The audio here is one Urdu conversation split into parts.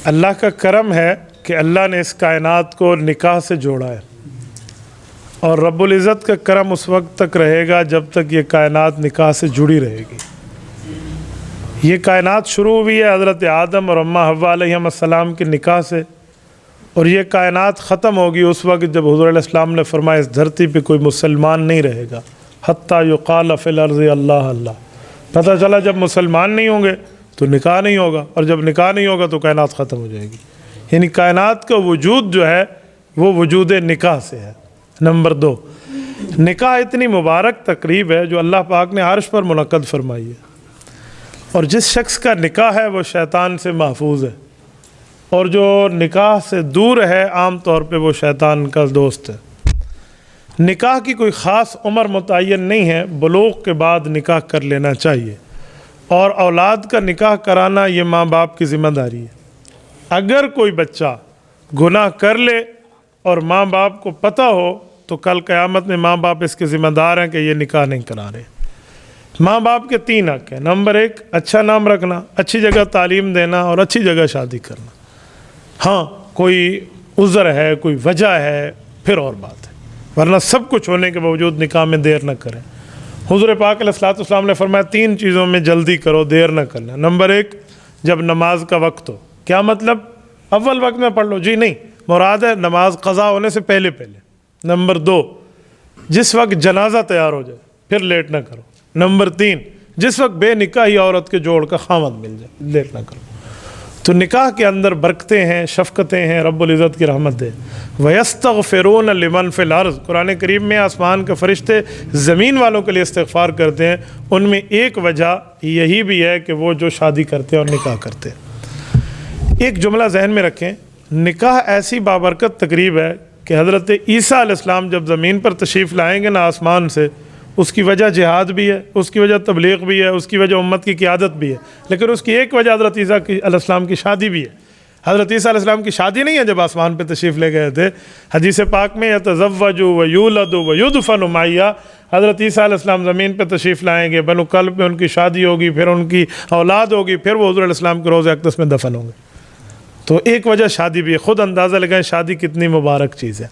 اللہ کا کرم ہے کہ اللہ نے اس کائنات کو نکاح سے جوڑا ہے، اور رب العزت کا کرم اس وقت تک رہے گا جب تک یہ کائنات نکاح سے جڑی رہے گی۔ یہ کائنات شروع ہوئی ہے حضرت آدم اور اماں حوا علیہ السلام کے نکاح سے، اور یہ کائنات ختم ہوگی اس وقت جب حضور علیہ السلام نے فرمایا اس دھرتی پہ کوئی مسلمان نہیں رہے گا، حتیٰ یقال فی الارض اللہ اللہ۔ پتہ چلا جب مسلمان نہیں ہوں گے تو نکاح نہیں ہوگا، اور جب نکاح نہیں ہوگا تو کائنات ختم ہو جائے گی۔ یعنی کائنات کا وجود جو ہے وہ وجود نکاح سے ہے۔ نمبر 2، نکاح اتنی مبارک تقریب ہے جو اللہ پاک نے عرش پر منعقد فرمائی ہے، اور جس شخص کا نکاح ہے وہ شیطان سے محفوظ ہے، اور جو نکاح سے دور ہے عام طور پہ وہ شیطان کا دوست ہے۔ نکاح کی کوئی خاص عمر متعین نہیں ہے، بلوغ کے بعد نکاح کر لینا چاہیے، اور اولاد کا نکاح کرانا یہ ماں باپ کی ذمہ داری ہے۔ اگر کوئی بچہ گناہ کر لے اور ماں باپ کو پتہ ہو تو کل قیامت میں ماں باپ اس کے ذمہ دار ہیں کہ یہ نکاح نہیں کرا رہے۔ ماں باپ کے 3 حق ہیں۔ نمبر 1، اچھا نام رکھنا، اچھی جگہ تعلیم دینا، اور اچھی جگہ شادی کرنا۔ ہاں کوئی عذر ہے، کوئی وجہ ہے، پھر اور بات ہے، ورنہ سب کچھ ہونے کے باوجود نکاح میں دیر نہ کریں۔ حضور پاک علیہ الصلوۃ والسلام نے فرمایا 3 چیزوں میں جلدی کرو، دیر نہ کرنا۔ نمبر 1، جب نماز کا وقت ہو۔ کیا مطلب؟ اول وقت میں پڑھ لو؟ جی نہیں، مراد ہے نماز قضا ہونے سے پہلے پہلے۔ نمبر 2، جس وقت جنازہ تیار ہو جائے، پھر لیٹ نہ کرو۔ نمبر 3، جس وقت بے نکاحی عورت کے جوڑ کا خامد مل جائے، لیٹ نہ کرو۔ تو نکاح کے اندر برکتیں ہیں، شفقتیں ہیں، رب العزت کی رحمت دے۔ وَيَسْتَغْفِرُونَ لِمَنْ فِي الْأَرْضِ، قرآن کریم میں آسمان کے فرشتے زمین والوں کے لیے استغفار کرتے ہیں، ان میں ایک وجہ یہی بھی ہے کہ وہ جو شادی کرتے ہیں اور نکاح کرتے ہیں۔ ایک جملہ ذہن میں رکھیں، نکاح ایسی بابرکت تقریب ہے کہ حضرت عیسیٰ علیہ السلام جب زمین پر تشریف لائیں گے نا آسمان سے، اس کی وجہ جہاد بھی ہے، اس کی وجہ تبلیغ بھی ہے، اس کی وجہ امت کی قیادت بھی ہے، لیکن اس کی ایک وجہ حضرت عیسیٰ علیہ السلام کی شادی بھی ہے۔ حضرت عیسیٰ علیہ السلام کی شادی نہیں ہے جب آسمان پہ تشریف لے گئے تھے، حدیث پاک میں یتزوج ویولد ویدفن معیا، حضرت عیسیٰ علیہ السلام زمین پہ تشریف لائیں گے، بنو کلب میں ان کی شادی ہوگی، پھر ان کی اولاد ہوگی، پھر وہ حضور علیہ السلام کے روضہ اقدس میں دفن ہوں گے۔ تو ایک وجہ شادی بھی ہے۔ خود اندازہ لگائیں شادی کتنی مبارک چیز ہے۔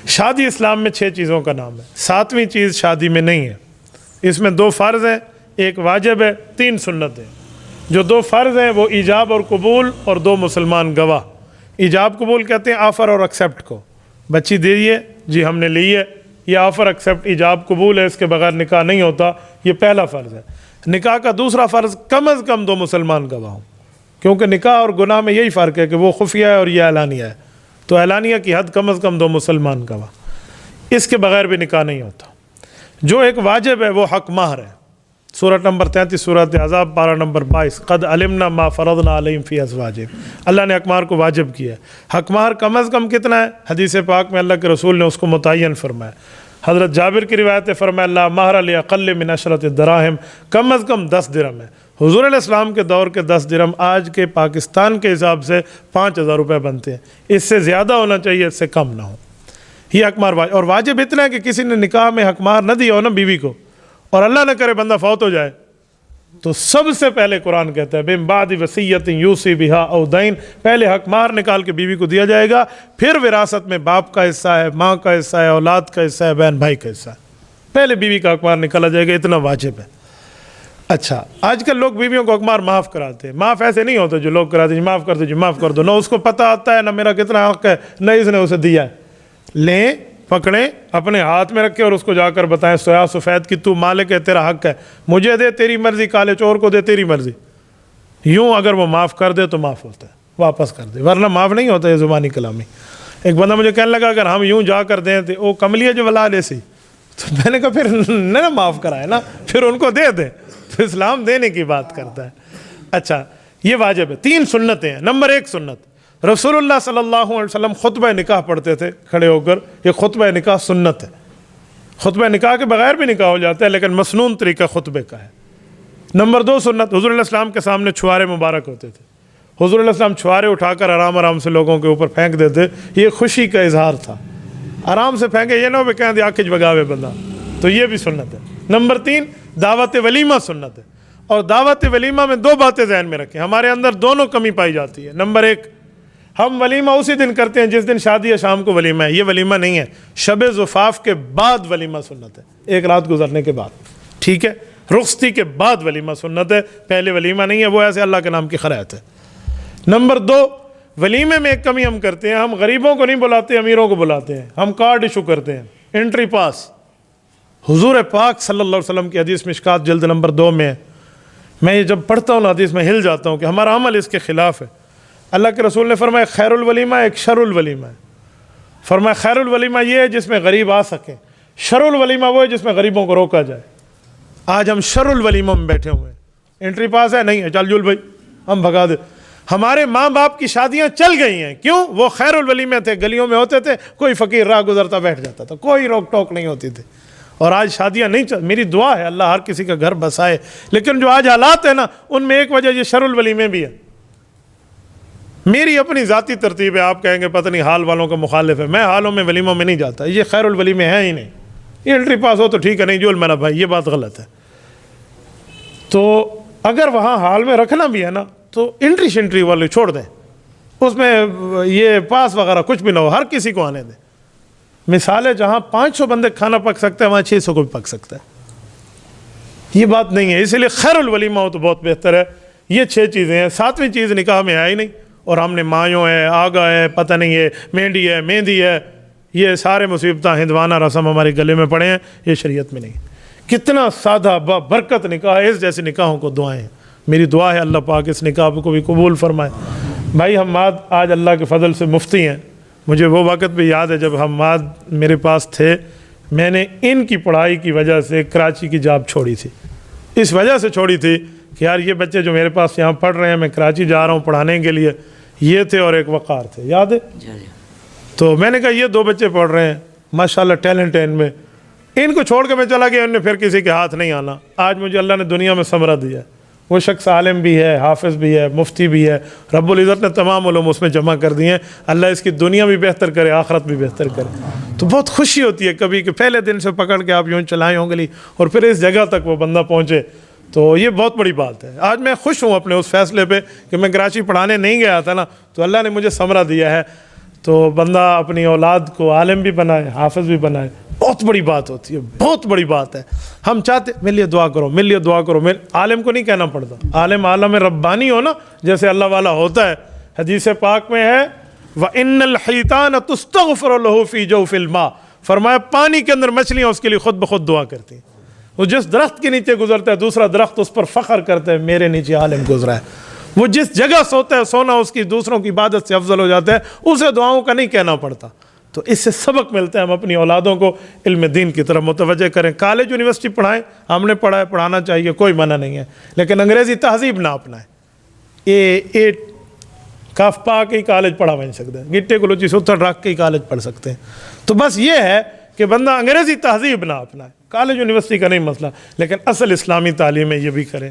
شادی اسلام میں 6 چیزوں کا نام ہے، 7ویں چیز شادی میں نہیں ہے۔ اس میں 2 فرض ہیں، 1 واجب ہے، 3 سنت ہیں۔ جو 2 فرض ہیں وہ ایجاب اور قبول، اور 2 مسلمان گواہ۔ ایجاب قبول کہتے ہیں آفر اور ایکسیپٹ کو، بچی دیجیے جی ہم نے لی ہے، یہ آفر ایکسیپٹ ایجاب قبول ہے، اس کے بغیر نکاح نہیں ہوتا، یہ پہلا فرض ہے۔ نکاح کا دوسرا فرض کم از کم 2 مسلمان گواہ ہوں، کیونکہ نکاح اور گناہ میں یہی فرق ہے کہ وہ خفیہ ہے اور یہ اعلانیہ ہے، تو اعلانیہ کی حد کم از کم 2 مسلمان گواہ، اس کے بغیر بھی نکاح نہیں ہوتا۔ جو ایک واجب ہے وہ حق مہر ہے۔ سورۃ نمبر 33 سورۃ احزاب پارہ نمبر 22، قد علمنا ما فرضنا علیہم فی ازواجہم، اللہ نے حق مہر کو واجب کیا ہے۔ حق مہر کم از کم کتنا ہے؟ حدیث پاک میں اللہ کے رسول نے اس کو متعین فرمایا۔ حضرت جابر کی روایت فرمایا لا مہر لاقل من 10 دراہم، کم از کم 10 درہم ہے۔ حضور علیہ السلام کے دور کے 10 درہم آج کے پاکستان کے حساب سے 5000 روپے بنتے ہیں، اس سے زیادہ ہونا چاہیے، اس سے کم نہ ہو۔ یہ حق مہر واجب، اور واجب اتنا ہے کہ کسی نے نکاح میں حق مہر نہ دیا ہو نا بیوی کو، اور اللہ نہ کرے بندہ فوت ہو جائے، تو سب سے پہلے قرآن کہتا ہے من بعد وصیۃ یوصی بہا او دین، پہلے حق مہر نکال کے بیوی کو دیا جائے گا، پھر وراثت میں باپ کا حصہ ہے، ماں کا حصہ ہے، اولاد کا حصہ ہے، بہن بھائی کا حصہ ہے، پہلے بیوی کا حق مہر نکالا جائے گا، اتنا واجب ہے۔ اچھا، آج کل لوگ بیویوں کو حق مہر معاف کراتے ہیں، معاف ایسے نہیں ہوتا جو لوگ کراتے ہیں معاف کر دو جی معاف کر دو، نہ اس کو پتہ آتا ہے نہ میرا کتنا حق ہے، نہ اس نے اسے دیا ہے۔ لیں، پکڑیں، اپنے ہاتھ میں رکھیں اور اس کو جا کر بتائیں سیاہ سفید کی تو مالک ہے، تیرا حق ہے، مجھے دے تیری مرضی، کالے چور کو دے تیری مرضی۔ یوں اگر وہ معاف کر دے تو معاف ہوتا ہے، واپس کر دے، ورنہ معاف نہیں ہوتا۔ یہ زبانی کلامی۔ ایک بندہ مجھے کہنے لگا اگر ہم یوں جا کر دیں تو وہ کملیہ جو ولا لے سی، تو میں نے کہا پھر نہ معاف کرائے نا، پھر ان کو دے دیں، تو اسلام دینے کی بات کرتا ہے۔ اچھا، یہ واجب ہے۔ 3 سنتیں ہیں۔ نمبر 1 سنت، رسول اللہ صلی اللہ علیہ وسلم خطبہ نکاح پڑھتے تھے کھڑے ہو کر، یہ خطبہ نکاح سنت ہے۔ خطبہ نکاح کے بغیر بھی نکاح ہو جاتا ہے، لیکن مسنون طریقہ خطبے کا ہے۔ نمبر 2 سنت، حضور علیہ السلام کے سامنے چھوارے مبارک ہوتے تھے، حضور علیہ السلام چھوارے اٹھا کر آرام آرام سے لوگوں کے اوپر پھینک دیتے، یہ خوشی کا اظہار تھا، آرام سے پھینکے، یہ نہ ہو کہ کہیں دے آنکھیں بگاوے بندہ، تو یہ بھی سنت ہے۔ نمبر 3 دعوت ولیمہ سنت ہے، اور دعوت ولیمہ میں 2 باتیں ذہن میں رکھیں، ہمارے اندر دونوں کمی پائی جاتی ہے۔ نمبر 1 ہم ولیمہ اسی دن کرتے ہیں جس دن شادی ہے، شام کو ولیمہ ہے. یہ ولیمہ نہیں ہے، شب زفاف کے بعد ولیمہ سنت ہے، ایک رات گزرنے کے بعد. ٹھیک ہے، رخصتی کے بعد ولیمہ سنت ہے، پہلے ولیمہ نہیں ہے، وہ ایسے اللہ کے نام کی خیرات ہے. نمبر 2، ولیمے میں ایک کمی ہم کرتے ہیں، ہم غریبوں کو نہیں بلاتے، امیروں کو بلاتے ہیں. ہم کارڈ ایشو کرتے ہیں، انٹری پاس. حضور پاک صلی اللہ علیہ وسلم کی حدیث مشکات جلد نمبر 2 میں ہے. میں یہ جب پڑھتا ہوں حدیث میں ہل جاتا ہوں کہ ہمارا عمل اس کے خلاف ہے. اللہ کے رسول نے فرمایا خیر الولیمہ ایک شر الولیمہ ہے. فرمایا خیر الولیمہ یہ ہے جس میں غریب آ سکیں، شر الولیمہ وہ ہے جس میں غریبوں کو روکا جائے. آج ہم شر الولیمہ میں بیٹھے ہوئے ہیں. انٹری پاس ہے نہیں ہے، چل جول بھائی ہم بھگا دے. ہمارے ماں باپ کی شادیاں چل گئی ہیں، کیوں؟ وہ خیر الولیمہ تھے، گلیوں میں ہوتے تھے، کوئی فقیر راہ گزرتا بیٹھ جاتا تھا، کوئی روک ٹوک نہیں ہوتی تھی. اور آج شادیاں نہیں میری دعا ہے اللہ ہر کسی کا گھر بسائے، لیکن جو آج حالات ہیں نا ان میں ایک وجہ یہ شر الولیمے بھی ہے. میری اپنی ذاتی ترتیب ہے، آپ کہیں گے پتہ نہیں حال والوں کا مخالف ہے، میں حالوں میں ولیموں میں نہیں جاتا. یہ خیر الولیمے ہیں ہی نہیں. یہ انٹری پاس ہو تو ٹھیک ہے، نہیں جول میرا بھائی، یہ بات غلط ہے. تو اگر وہاں حال میں رکھنا بھی ہے نا تو انٹری شنٹری والے چھوڑ دیں، اس میں یہ پاس وغیرہ کچھ بھی نہ ہو، ہر کسی کو آنے دیں. مثال ہے جہاں 500 بندے کھانا پک سکتے ہیں وہاں 600 کو بھی پک سکتا ہے. یہ بات نہیں ہے، اسی لیے خیر الولیمہ ہو تو بہت بہتر ہے. یہ 6 چیزیں ہیں. 7ویں چیز نکاح میں ہے ہی نہیں، اور ہم نے مایوں ہے، آگا ہے، پتہ نہیں ہے، مہندی ہے، مہندی ہے، یہ سارے مصیبتیں ہندوانہ رسم ہمارے گلے میں پڑے ہیں، یہ شریعت میں نہیں. کتنا سادہ برکت نکاح ہے، اس جیسے نکاحوں کو دعائیں ہیں. میری دعا ہے اللہ پاک اس نکاح کو بھی قبول فرمائے. بھائی حماد آج اللہ کے فضل سے مفتی ہیں. مجھے وہ وقت بھی یاد ہے جب حماد میرے پاس تھے، میں نے ان کی پڑھائی کی وجہ سے کراچی کی جاب چھوڑی تھی. اس وجہ سے چھوڑی تھی کہ یار یہ بچے جو میرے پاس یہاں پڑھ رہے ہیں، میں کراچی جا رہا ہوں پڑھانے کے لیے. یہ تھے اور ایک وقار تھے، یاد ہے؟ تو میں نے کہا یہ 2 بچے پڑھ رہے ہیں، ماشاءاللہ ٹیلنٹ ہے ان میں، ان کو چھوڑ کے میں چلا گیا، ان نے پھر کسی کے ہاتھ نہیں آنا. آج مجھے اللہ نے دنیا میں ثمرہ دیا ہے. وہ شخص عالم بھی ہے، حافظ بھی ہے، مفتی بھی ہے. رب العزت نے تمام علوم اس میں جمع کر دیے ہیں. اللہ اس کی دنیا بھی بہتر کرے، آخرت بھی بہتر کرے. تو بہت خوشی ہوتی ہے کبھی کہ پہلے دن سے پکڑ کے آپ یوں چلائے ہوں گلی اور پھر اس جگہ تک وہ بندہ پہنچے. تو یہ بہت بڑی بات ہے. آج میں خوش ہوں اپنے اس فیصلے پہ کہ میں کراچی پڑھانے نہیں گیا تھا نا، تو اللہ نے مجھے ثمرہ دیا ہے. تو بندہ اپنی اولاد کو عالم بھی بنائے، حافظ بھی بنائے، بہت بڑی بات ہوتی ہے، بہت بڑی بات ہے. ہم چاہتے میرے لیے دعا کرو، میرے لیے دعا کرو. عالم کو نہیں کہنا پڑتا، عالم عالم ربانی ہو نا، جیسے اللہ والا ہوتا ہے. حدیث پاک میں ہے وَإِنَّ الْحِيتَانَ تُسْتَغْفِرُ لَهُ فِي جَوْفِ الْمَاءِ، فرمایا پانی کے اندر مچھلیاں اس کے لیے خود بخود دعا کرتی ہیں. وہ جس درخت کے نیچے گزرتا ہے دوسرا درخت اس پر فخر کرتا ہے میرے نیچے عالم گزرا ہے. وہ جس جگہ سوتا ہے سونا اس کی دوسروں کی عبادت سے افضل ہو جاتا ہے. اسے دعاؤں کا نہیں کہنا پڑتا. تو اس سے سبق ملتا ہے. ہم اپنی اولادوں کو علم دین کی طرف متوجہ کریں. کالج یونیورسٹی پڑھائیں، ہم نے پڑھا ہے، پڑھانا چاہیے، کوئی منع نہیں ہے، لیکن انگریزی تہذیب نہ اپنائیں. یہ کاف پا کے ہی کالج پڑھا نہیں سکتے، گٹے کلوچی ستر رکھ کے ہی کالج پڑھ سکتے ہیں. تو بس یہ ہے کہ بندہ انگریزی تہذیب نہ اپنائے. کالج یونیورسٹی کا نہیں مسئلہ، لیکن اصل اسلامی تعلیم ہے یہ بھی کریں.